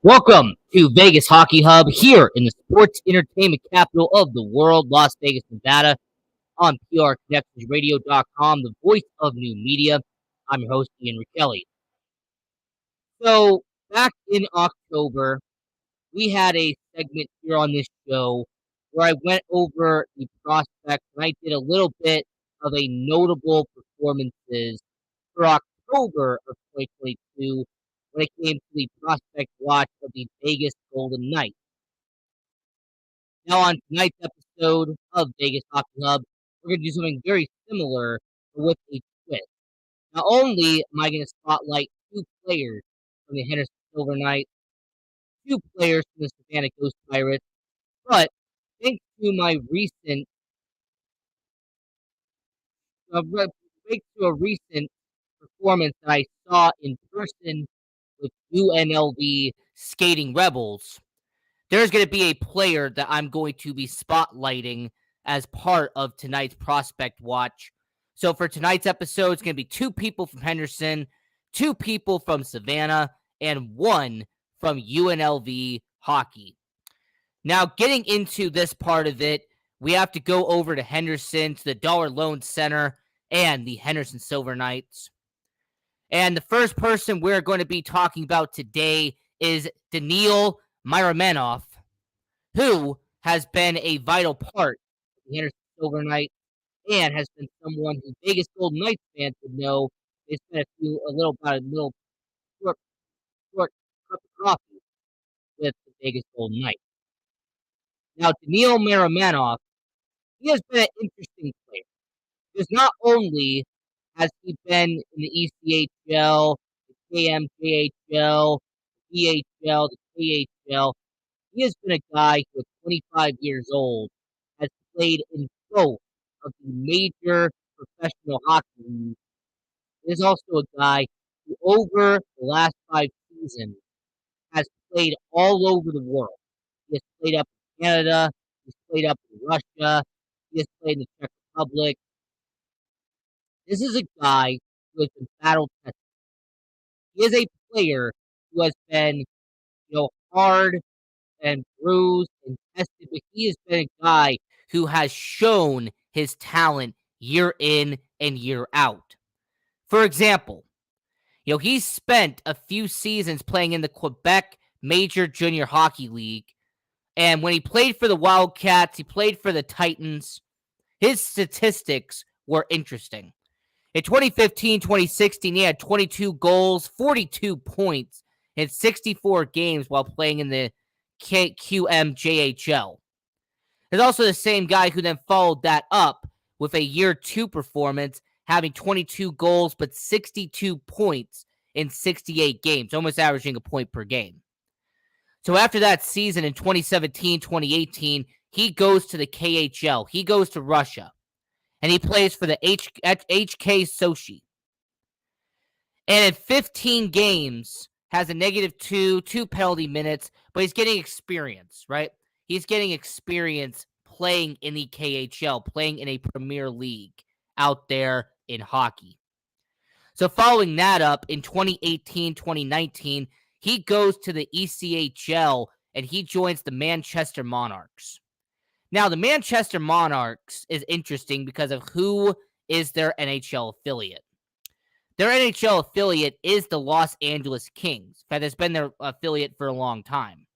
Welcome to Vegas Hockey Hub here in the sports entertainment capital of the world, Las Vegas, Nevada, on PRConnectionsRadio.com, the voice of new media. I'm your host, Ian Rickelli. So, back in October, we had a segment here on this show where I went over the prospects and I did a little bit of a notable performances for October of 2022 when it came to the prospect watch of the Vegas Golden Knights. Now, on tonight's episode of Vegas Hockey Hub, we're going to do something very similar, but with a twist. Not only am I going to spotlight two players from the Henderson Silver Knights, two players from the Savannah Ghost Pirates, but thanks to my recent, thanks to a recent performance that I saw in person with UNLV Skating Rebels, there's going to be a player that I'm going to be spotlighting as part of tonight's prospect watch. So for tonight's episode, it's going to be two people from Henderson, two people from Savannah, and one from UNLV hockey. Now, getting into this part of it, we have to go over to Henderson, to the Dollar Loan Center, and the Henderson Silver Knights. And the first person we're going to be talking about today is Daniil Miromanov, who has been a vital part of the Henderson Silver Knights and has been someone who Vegas Golden Knights fans would know. They spent a little short cup of coffee with the Vegas Golden Knights. Now, Daniil Miromanov, he has been an interesting player because not only has he been in the ECHL, the KMJHL, the VHL, the KHL, he has been a guy who, at 25 years old, has played in both of the major professional hockey leagues. He is also a guy who, over the last 5 seasons, has played all over the world. He has played up in Canada, he's played up in Russia, he has played in the Czech Republic. This is a guy who has been battle-tested. He is a player who has been, hard and bruised and tested, but he has been a guy who has shown his talent year in and year out. For example, he spent a few seasons playing in the Quebec Major Junior Hockey League, and when he played for the Wildcats, he played for the Titans, his statistics were interesting. In 2015-2016, he had 22 goals, 42 points in 64 games while playing in the QMJHL. There's also the same guy who then followed that up with a year 2 performance, having 22 goals but 62 points in 68 games, almost averaging a point per game. So after that season in 2017-2018, he goes to the KHL. He goes to Russia, and he plays for the HK Sochi. And in 15 games, has a -2, 2 penalty minutes, but he's getting experience, right? He's getting experience playing in the KHL, playing in a Premier League out there in hockey. So following that up, in 2018-2019, he goes to the ECHL, and he joins the Manchester Monarchs. Now, the Manchester Monarchs is interesting because of who is their NHL affiliate. Their NHL affiliate is the Los Angeles Kings. In fact, it's been their affiliate for a long time.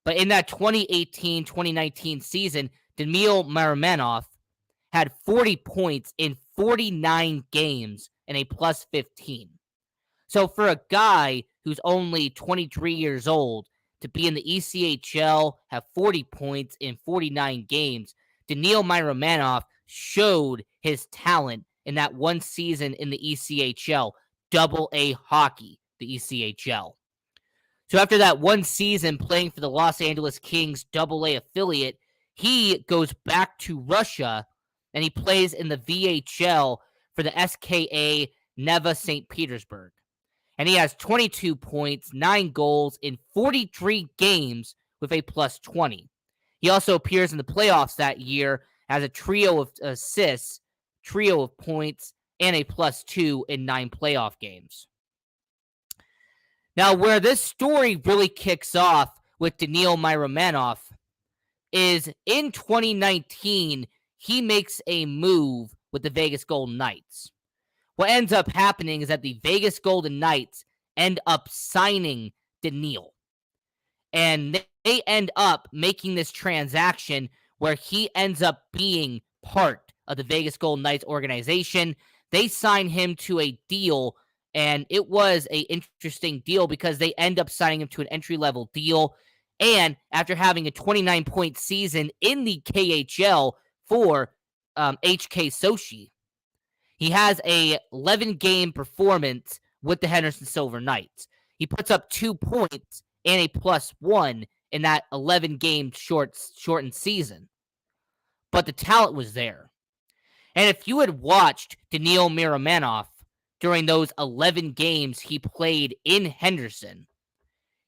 But in that 2018-2019 season, Daniil Miromanov had 40 points in 49 games and a +15. So for a guy who's only 23 years old to be in the ECHL, have 40 points in 49 games, Daniil Miromanov showed his talent in that one season in the ECHL, AA hockey, the ECHL. So after that one season playing for the Los Angeles Kings AA affiliate, he goes back to Russia and he plays in the VHL for the SKA Neva St. Petersburg. And he has 22 points, 9 goals in 43 games with a +20. He also appears in the playoffs that year as a trio of assists, trio of points, and a +2 in 9 playoff games. Now, where this story really kicks off with Daniil Miromanov is in 2019, he makes a move with the Vegas Golden Knights. What ends up happening is that the Vegas Golden Knights end up signing Daniil. And they end up making this transaction where he ends up being part of the Vegas Golden Knights organization. They sign him to a deal, and it was an interesting deal because they end up signing him to an entry-level deal. And after having a 29-point season in the KHL for HK Sochi, he has a 11-game performance with the Henderson Silver Knights. He puts up 2 points and a +1 in that 11-game shortened season. But the talent was there. And if you had watched Daniil Miromanov during those 11 games he played in Henderson,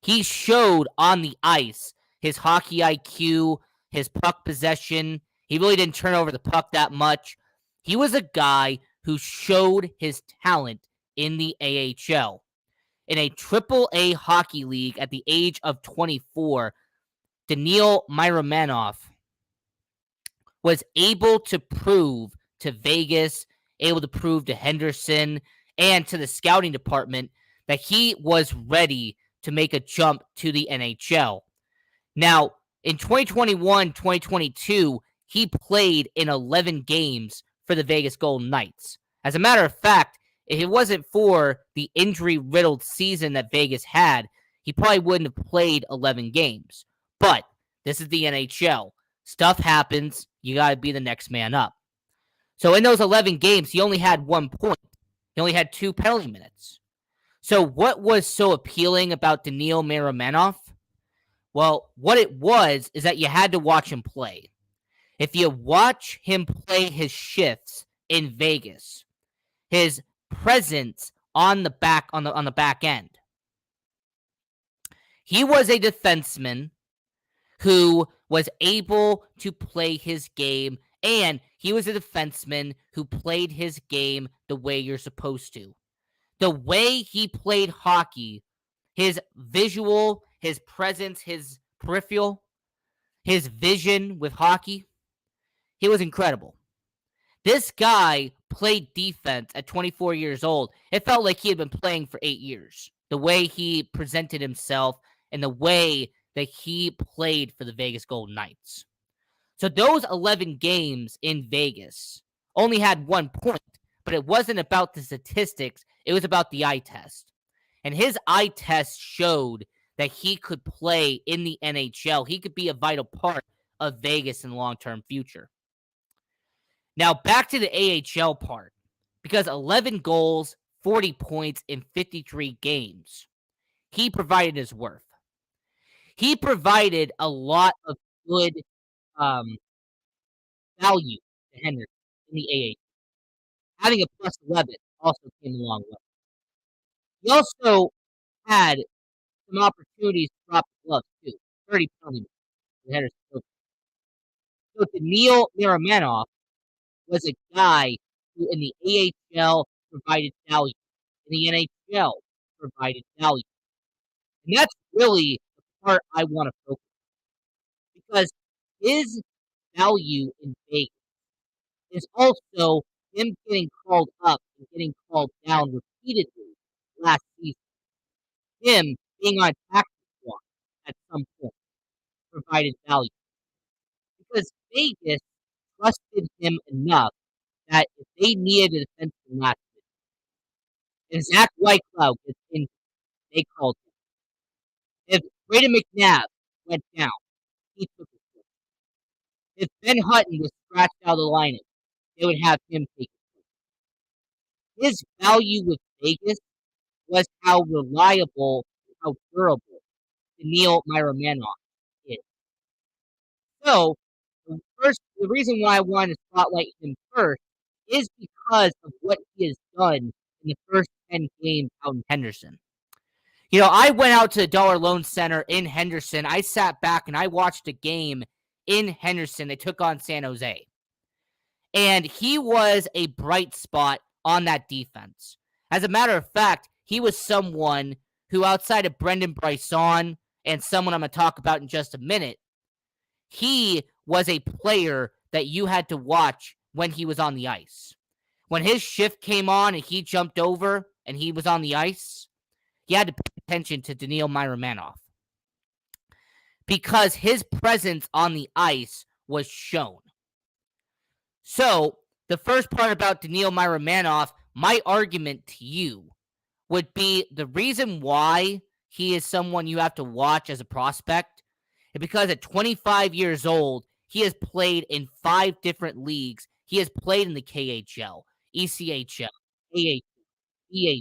he showed on the ice his hockey IQ, his puck possession. He really didn't turn over the puck that much. He was a guy who showed his talent in the AHL. In a AAA hockey league at the age of 24, Daniil Miromanov was able to prove to Vegas, able to prove to Henderson, and to the scouting department that he was ready to make a jump to the NHL. Now, in 2021-2022, he played in 11 games for the Vegas Golden Knights. As a matter of fact, if it wasn't for the injury-riddled season that Vegas had, he probably wouldn't have played 11 games. But this is the NHL. Stuff happens. You got to be the next man up. So in those 11 games, he only had 1 point. He only had 2 penalty minutes. So what was so appealing about Daniil Miromanov? Well, what it was is that you had to watch him play. If you watch him play his shifts in Vegas, his presence on the back end, he was a defenseman who was able to play his game, and he was a defenseman who played his game the way you're supposed to. The way he played hockey, his visual, his presence, his peripheral, his vision with hockey, he was incredible. This guy played defense at 24 years old. It felt like he had been playing for 8 years. The way he presented himself and the way that he played for the Vegas Golden Knights. So those 11 games in Vegas only had 1 point, but it wasn't about the statistics. It was about the eye test. And his eye test showed that he could play in the NHL. He could be a vital part of Vegas in the long-term future. Now, back to the AHL part, because 11 goals, 40 points in 53 games, he provided his worth. He provided a lot of good value to Henderson in the AHL. Having a +11 also came a long way. He also had some opportunities to drop the gloves, too. 30 penalty minutes for Henderson. So Daniil Miromanov was a guy who in the AHL provided value. In the NHL provided value. And that's really the part I want to focus on. Because his value in Vegas is also him getting called up and getting called down repeatedly last season. Him being on taxi squad at some point provided value. Because Vegas trusted him enough that if they needed a defenseman last minute, and Zach Whitecloud gets injured, they called him. If Braden McNabb went down, he took his place. If Ben Hutton was scratched out of the lineup, they would have him take his place. His value with Vegas was how reliable and how durable Daniil Miromanov is. So, the reason why I wanted to spotlight him first is because of what he has done in the first 10 games out in Henderson. You know, I went out to the Dollar Loan Center in Henderson. I sat back and I watched a game in Henderson. They took on San Jose. And he was a bright spot on that defense. As a matter of fact, he was someone who outside of Brendan Bryson and someone I'm going to talk about in just a minute, he was a player that you had to watch when he was on the ice. When his shift came on and he jumped over and he was on the ice, you had to pay attention to Daniil Miromanov because his presence on the ice was shown. So, the first part about Daniil Miromanov, my argument to you would be the reason why he is someone you have to watch as a prospect is because at 25 years old, he has played in 5 different leagues. He has played in the KHL, ECHL, AHL, EHL.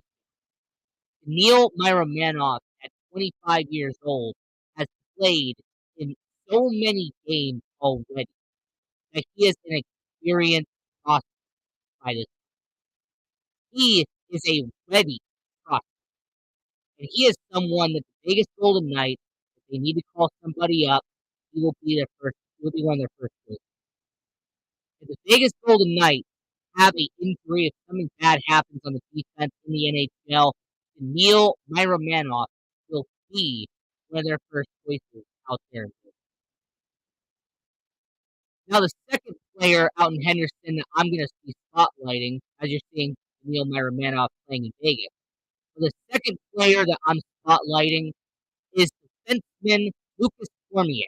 Daniil Miromanov at 25 years old has played in so many games already that he is an experienced prospect by this. He is a ready prospect. And he is someone that the Vegas Golden Knights, if they need to call somebody up, he will be one of their first choices. If the Vegas Golden Knights have an injury, if something bad happens on the defense in the NHL, Daniil Miromanov will be one of their first choices out there. Now, the second player out in Henderson that I'm going to be spotlighting, as you're seeing Daniil Miromanov playing in Vegas. The second player that I'm spotlighting is defenseman Lukas Cormier.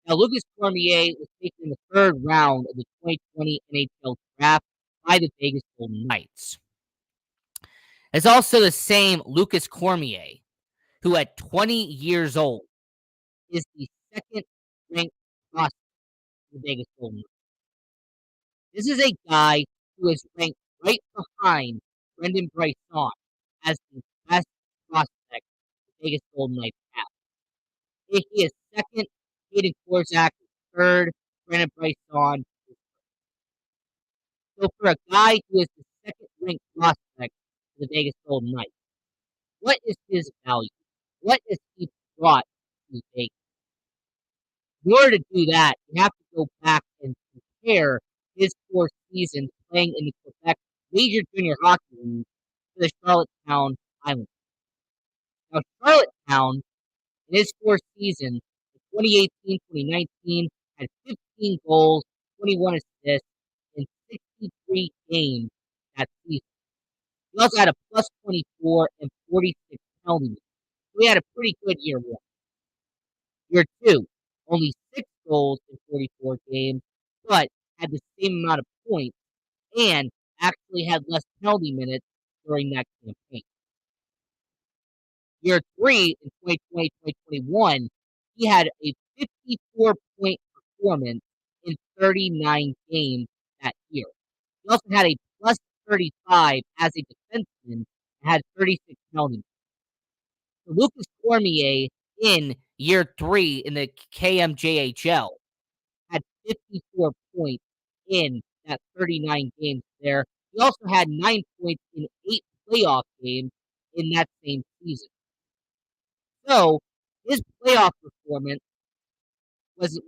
Now, Lukas Cormier was taken in the 3rd round of the 2020 NHL draft by the Vegas Golden Knights. It's also the same Lukas Cormier, who at 20 years old is the 2nd-ranked prospect of the Vegas Golden Knights. This is a guy who is ranked right behind Brendan Bryson as the best prospect the Vegas Golden Knights have. He is 2nd, Hayden Korczak is 3rd, Brendan Bryson is 1st. So for a guy who is the 2nd-ranked prospect for the Vegas Golden Knights, what is his value? What has he brought to Vegas? In order to do that, you have to go back and compare his 4 seasons playing in the Quebec Major Junior Hockey League for the Charlottetown Islanders. Now, Charlottetown, in his 4 seasons, 2018-2019, had 15 goals, 21 assists, in 63 games that season. He also had a plus 24 and 46 penalty minutes. So he had a pretty good year 1. Year 2, only 6 goals in 44 games, but had the same amount of points and actually had less penalty minutes during that campaign. Year 3, in 2020-2021, he had a 54-point performance in 39 games that year. He also had a plus 35 as a defenseman and had 36 penalty minutes. So Lukas Cormier in year 3 in the KMJHL had 54 points in that 39 games there. He also had 9 points in 8 playoff games in that same season. So his playoff performance was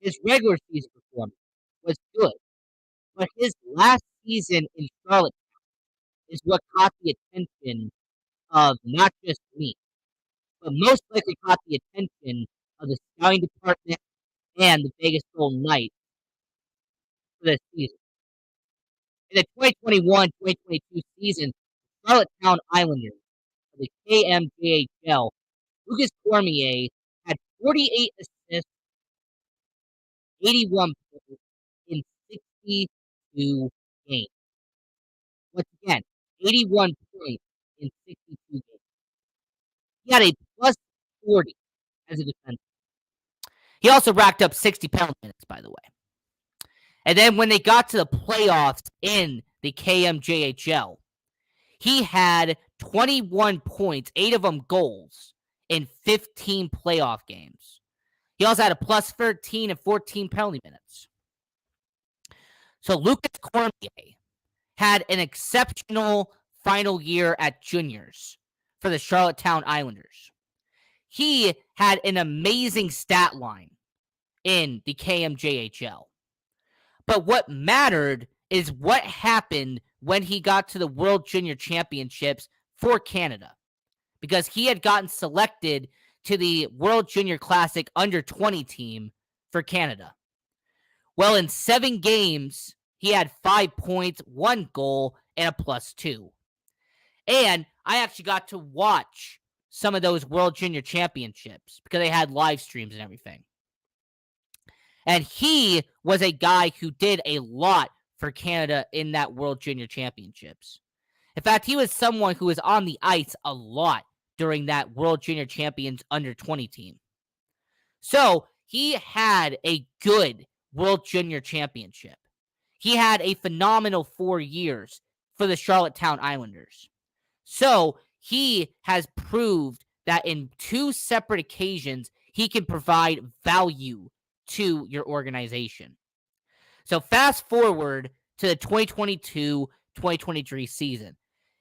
his regular season performance was good, but his last season in Charlotte is what caught the attention of not just me, but most likely caught the attention of the scouting department and the Vegas Golden Knights for this season. In the 2021-2022 season, Charlottetown Islanders of the KMJHL, Lukas Cormier had 48 assists, 81 points in 62 games. Once again, 81 points in 62 games. He had a plus 40 as a defenseman. He also racked up 60 penalty minutes, by the way. And then when they got to the playoffs in the KMJHL, he had 21 points, 8 of them goals, in 15 playoff games. He also had a plus 13 and 14 penalty minutes. So Lukas Cormier had an exceptional final year at juniors for the Charlottetown Islanders. He had an amazing stat line in the KMJHL. But what mattered is what happened when he got to the World Junior Championships for Canada because he had gotten selected to the World Junior Classic under-20 team for Canada. Well, in 7 games, he had 5 points, 1 goal, and a +2. And I actually got to watch some of those World Junior Championships because they had live streams and everything. And he was a guy who did a lot for Canada in that World Junior Championships. In fact, he was someone who was on the ice a lot during that World Junior Champions under-20 team. So he had a good World Junior Championship. He had a phenomenal 4 years for the Charlottetown Islanders. So he has proved that in 2 separate occasions, he can provide value to your organization. So fast forward to the 2022-2023 season.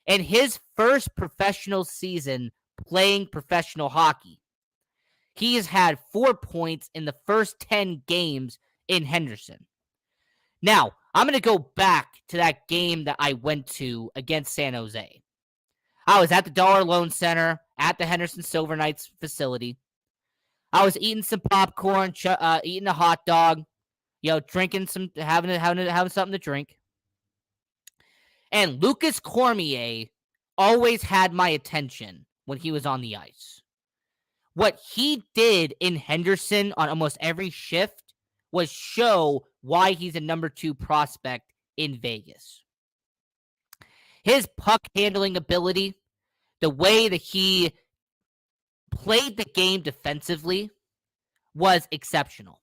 In his first professional season playing professional hockey, he has had 4 points in the first 10 games in Henderson. Now, I'm going to go back to that game that I went to against San Jose. I was at the Dollar Loan Center at the Henderson Silver Knights facility. I was eating some popcorn, eating a hot dog, drinking some, having something to drink. And Lukas Cormier always had my attention when he was on the ice. What he did in Henderson on almost every shift was show why he's a number 2 prospect in Vegas. His puck handling ability, the way that he played the game defensively was exceptional.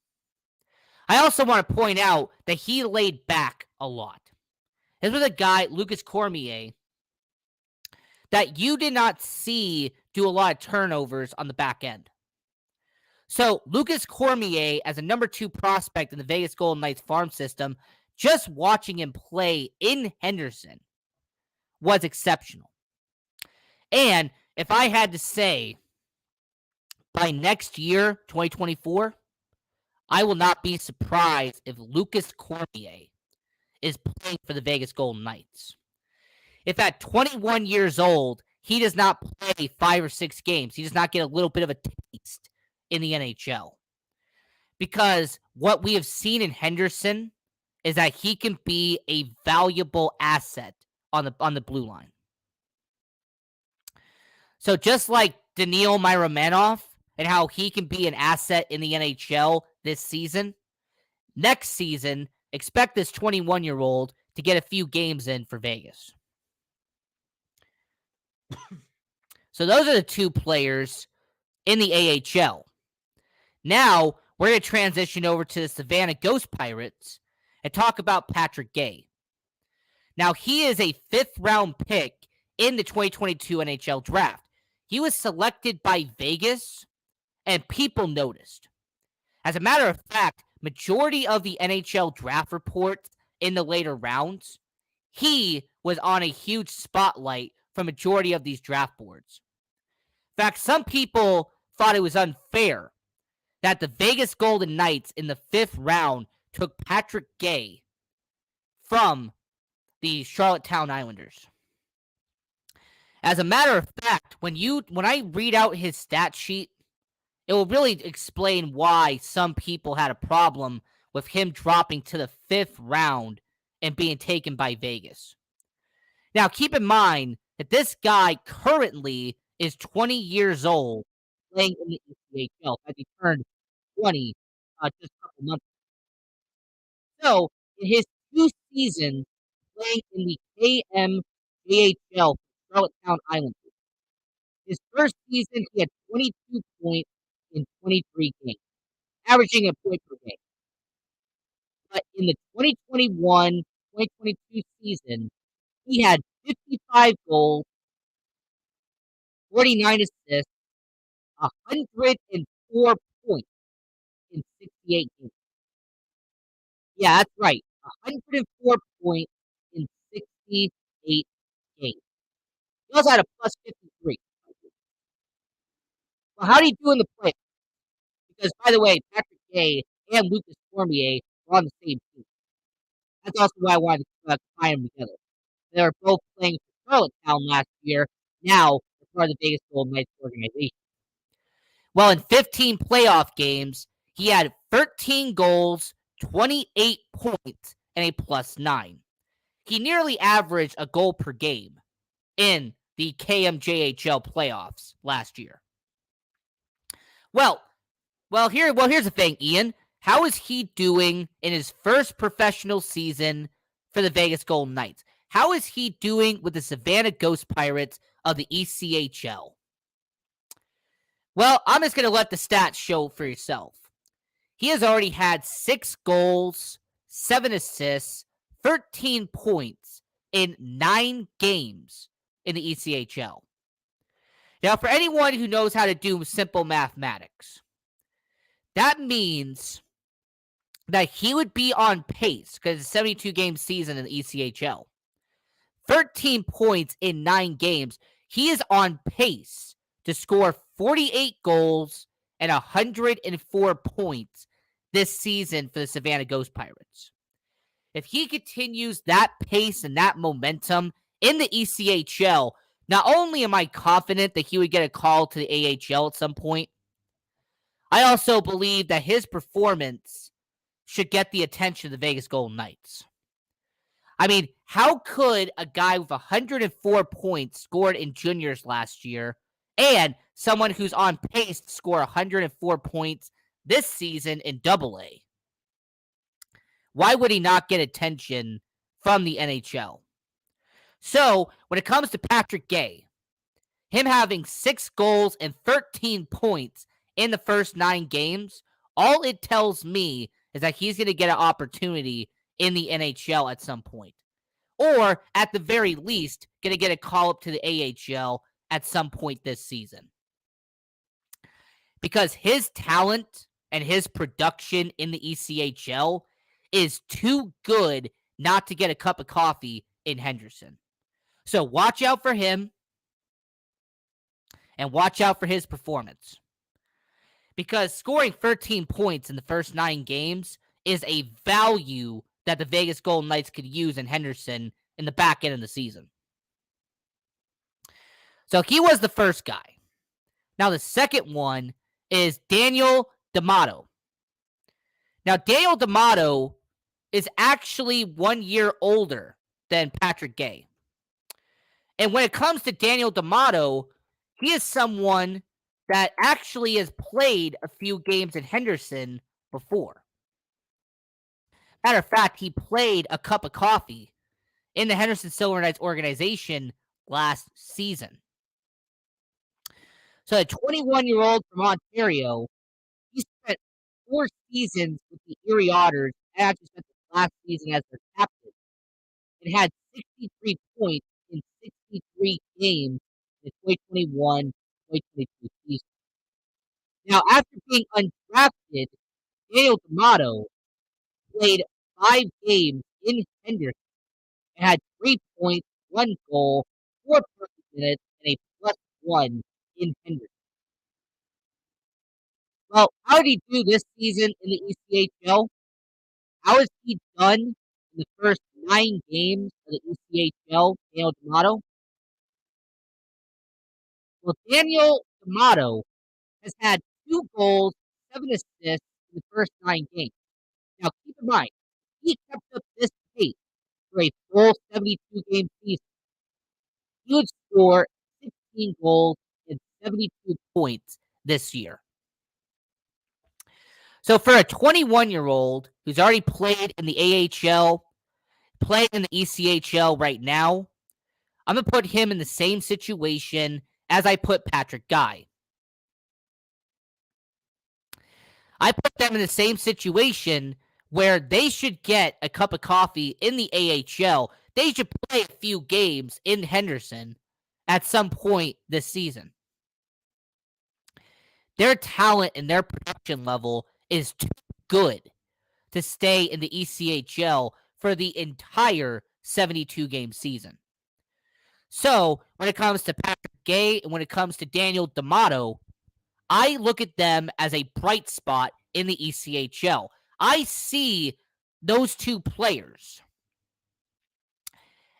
I also want to point out that he laid back a lot. This was a guy, Lukas Cormier, that you did not see do a lot of turnovers on the back end. So Lukas Cormier, as a number 2 prospect in the Vegas Golden Knights farm system, just watching him play in Henderson was exceptional. And if I had to say, by next year, 2024, I will not be surprised if Lukas Cormier is playing for the Vegas Golden Knights. If at 21 years old, he does not play 5 or 6 games, he does not get a little bit of a taste in the NHL. Because what we have seen in Henderson is that he can be a valuable asset on the blue line. So just like Daniil Miromanov and how he can be an asset in the NHL this season, next season, expect this 21-year-old to get a few games in for Vegas. So those are the 2 players in the AHL. Now, we're going to transition over to the Savannah Ghost Pirates and talk about Patrick Guay. Now, he is a 5th-round pick in the 2022 NHL draft. He was selected by Vegas, and people noticed. As a matter of fact, majority of the NHL draft reports in the later rounds, he was on a huge spotlight for majority of these draft boards. In fact, some people thought it was unfair that the Vegas Golden Knights in the 5th round took Patrick Guay from the Charlottetown Islanders. As a matter of fact, when I read out his stat sheet, it will really explain why some people had a problem with him dropping to the 5th round and being taken by Vegas. Now, keep in mind that this guy currently is 20 years old, playing in the ECHL, as he turned 20 just a couple months ago. So, in his 2 seasons playing in the KMJHL Charlottetown Islanders, his first season he had 22 points in 23 games, averaging a point per game. But in the 2021-2022 season, he had 55 goals, 49 assists, 104 points in 68 games. Yeah, that's right. 104 points in 68 games. He also had a plus 53. Well, how did he do in the playoffs? Because, by the way, Patrick Guay and Lukas Cormier were on the same team. That's also why I wanted to combine them together. They were both playing for Charlottetown last year now part of the Vegas Golden Knights organization. Well, in 15 playoff games, he had 13 goals, 28 points, and a +9. He nearly averaged a goal per game in the KMJHL playoffs last year. Well, here's the thing, Ian. How is he doing in his first professional season for the Vegas Golden Knights? How is he doing with the Savannah Ghost Pirates of the ECHL? Well, I'm just going to let the stats show for yourself. He has already had 6 goals, 7 assists, 13 points in 9 games in the ECHL. Now, for anyone who knows how to do simple mathematics, that means that he would be on pace, because it's a 72-game season in the ECHL. 13 points in 9 games. He is on pace to score 48 goals and 104 points this season for the Savannah Ghost Pirates. If he continues that pace and that momentum in the ECHL, not only am I confident that he would get a call to the AHL at some point, I also believe that his performance should get the attention of the Vegas Golden Knights. I mean, how could a guy with 104 points scored in juniors last year and someone who's on pace to score 104 points this season in AA, why would he not get attention from the NHL? So, when it comes to Patrick Guay, him having 6 goals and 13 points in the first 9 games, all it tells me is that he's going to get an opportunity in the NHL at some point. Or, at the very least, going to get a call up to the AHL at some point this season. Because his talent and his production in the ECHL is too good not to get a cup of coffee in Henderson. So watch out for him and watch out for his performance. Because scoring 13 points in the first 9 games is a value that the Vegas Golden Knights could use in Henderson in the back end of the season. So he was the first guy. Now the second one is Daniil Miromanov. Now Daniil Miromanov is actually 1 year older than Patrick Guay. And when it comes to Daniil Miromanov, he is someone that actually has played a few games in Henderson before. Matter of fact, he played a cup of coffee in the Henderson Silver Knights organization last season. So the 21-year-old from Ontario, he spent 4 seasons with the Erie Otters and actually spent the last season as their captain and had 63 points in 63 games in the 2021-2022 season. Now, after being undrafted, Daniil Miromanov played 5 games in Henderson and had 3 points, 1 goal, 4 perfect minutes, and a +1 in Henderson. Well, how did he do this season in the ECHL? How has he done in the first 9 games of the ECHL, Daniil Miromanov? Well, Daniil Miromanov has had 2 goals, 7 assists in the first 9 games. Now, keep in mind, he kept up this pace for a full 72-game season. He would score 16 goals and 72 points this year. So for a 21-year-old who's already played in the AHL, playing in the ECHL right now, I'm going to put him in the same situation as I put Patrick Guay. I put them in the same situation where they should get a cup of coffee in the AHL. They should play a few games in Henderson at some point this season. Their talent and their production level is too good to stay in the ECHL for the entire 72-game season. So, when it comes to Patrick Guay and when it comes to Daniil Miromanov, I look at them as a bright spot in the ECHL. I see those 2 players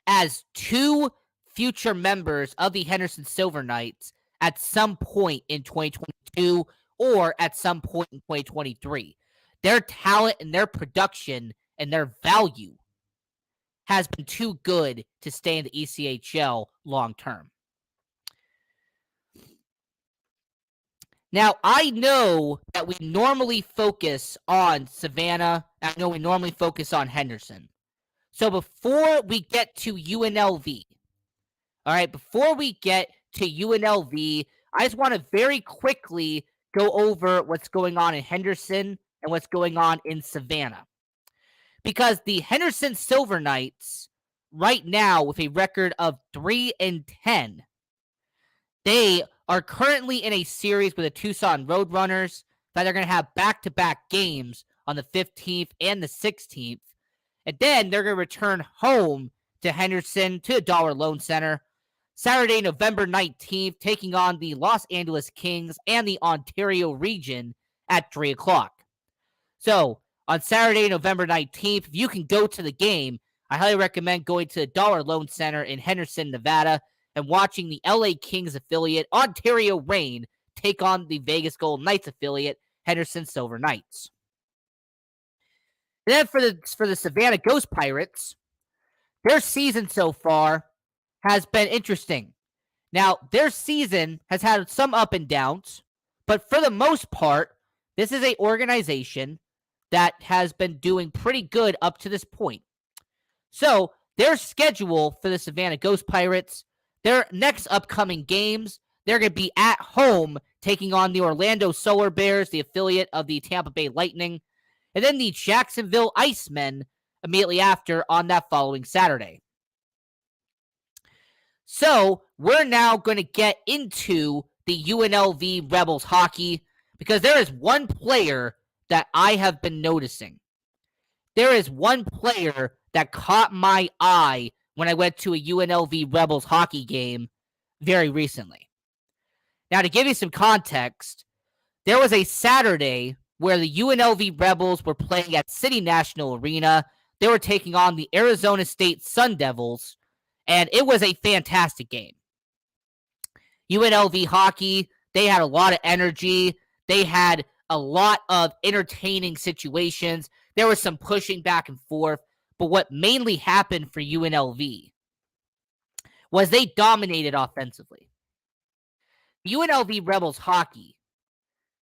as 2 future members of the Henderson Silver Knights at some point in 2022 or at some point in 2023. Their talent and their production and their value has been too good to stay in the ECHL long term. Now, I know that we normally focus on Savannah. I know we normally focus on Henderson. So before we get to UNLV, all right, before we get to UNLV, I just want to very quickly go over what's going on in Henderson and what's going on in Savannah. Because the Henderson Silver Knights, right now with a record of 3-10, they are currently in a series with the Tucson Roadrunners that are going to have back-to-back games on the 15th and the 16th. And then they're going to return home to Henderson to the Dollar Loan Center Saturday, November 19th, taking on the Los Angeles Kings and the Ontario region at 3 o'clock. So on Saturday, November 19th, if you can go to the game, I highly recommend going to the Dollar Loan Center in Henderson, Nevada, and watching the LA Kings affiliate, Ontario Reign, take on the Vegas Golden Knights affiliate, Henderson Silver Knights. And then for the Savannah Ghost Pirates, their season so far has been interesting. Now, their season has had some up and downs, but for the most part, this is an organization that has been doing pretty good up to this point. So, their schedule for the Savannah Ghost Pirates, their next upcoming games, they're going to be at home taking on the Orlando Solar Bears, the affiliate of the Tampa Bay Lightning, and then the Jacksonville Icemen immediately after on that following Saturday. So, we're now going to get into the UNLV Rebels hockey because there is one player that I have been noticing. There is one player that caught my eye when I went to a UNLV Rebels hockey game very recently. Now, to give you some context, there was a Saturday where the UNLV Rebels were playing at City National Arena. They were taking on the Arizona State Sun Devils, and it was a fantastic game. UNLV hockey, they had a lot of energy. They had a lot of entertaining situations. There was some pushing back and forth. But what mainly happened for UNLV was they dominated offensively. UNLV Rebels hockey,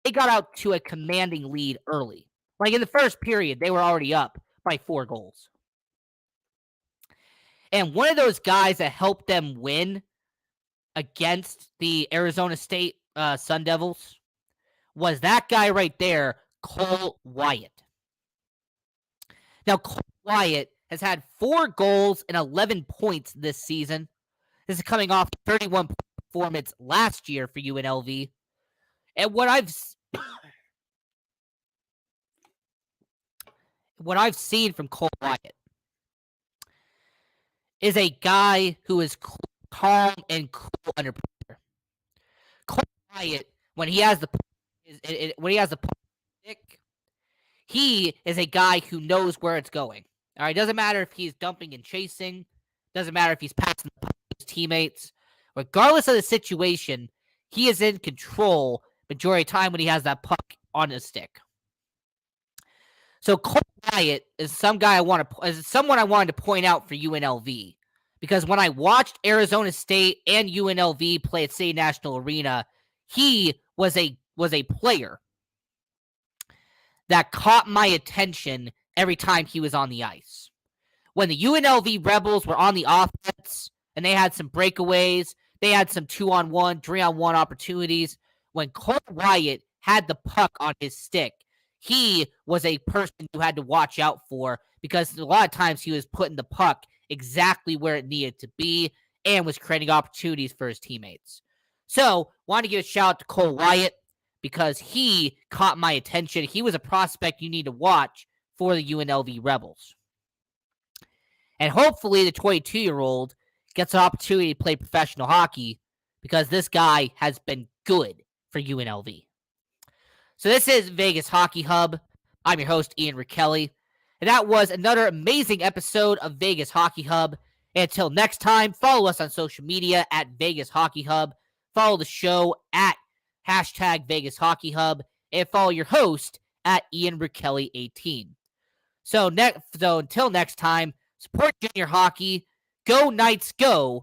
they got out to a commanding lead early. Like in the first period, they were already up by 4 goals. And one of those guys that helped them win against the Arizona State Sun Devils was that guy right there, Cole Wyatt. Now, Cole Wyatt has had 4 goals and 11 points this season. This is coming off 31 performance last year for UNLV. And what I've seen from Cole Wyatt is a guy who is calm and cool under pressure. Cole Wyatt, when he has the stick, he is a guy who knows where it's going. All right, doesn't matter if he's dumping and chasing, doesn't matter if he's passing the puck to his teammates. Regardless of the situation, he is in control majority of the time when he has that puck on his stick. So Cole Wyatt is someone I wanted to point out for UNLV, because when I watched Arizona State and UNLV play at City National Arena, he was a player that caught my attention every time he was on the ice. When the UNLV Rebels were on the offense and they had some breakaways, they had some 2-on-1, 3-on-1 opportunities. When Cole Wyatt had the puck on his stick, he was a person you had to watch out for, because a lot of times he was putting the puck exactly where it needed to be and was creating opportunities for his teammates. So, wanted to give a shout out to Cole Wyatt because he caught my attention. He was a prospect you need to watch for the UNLV Rebels. And hopefully the 22-year-old gets an opportunity to play professional hockey, because this guy has been good for UNLV. So this is Vegas Hockey Hub. I'm your host, Ian Rickelli. And that was another amazing episode of Vegas Hockey Hub. Until next time, follow us on social media at Vegas Hockey Hub. Follow the show at hashtag Vegas Hockey Hub. And follow your host at Ian Rickelli18. So until next time, support junior hockey. Go Knights, go!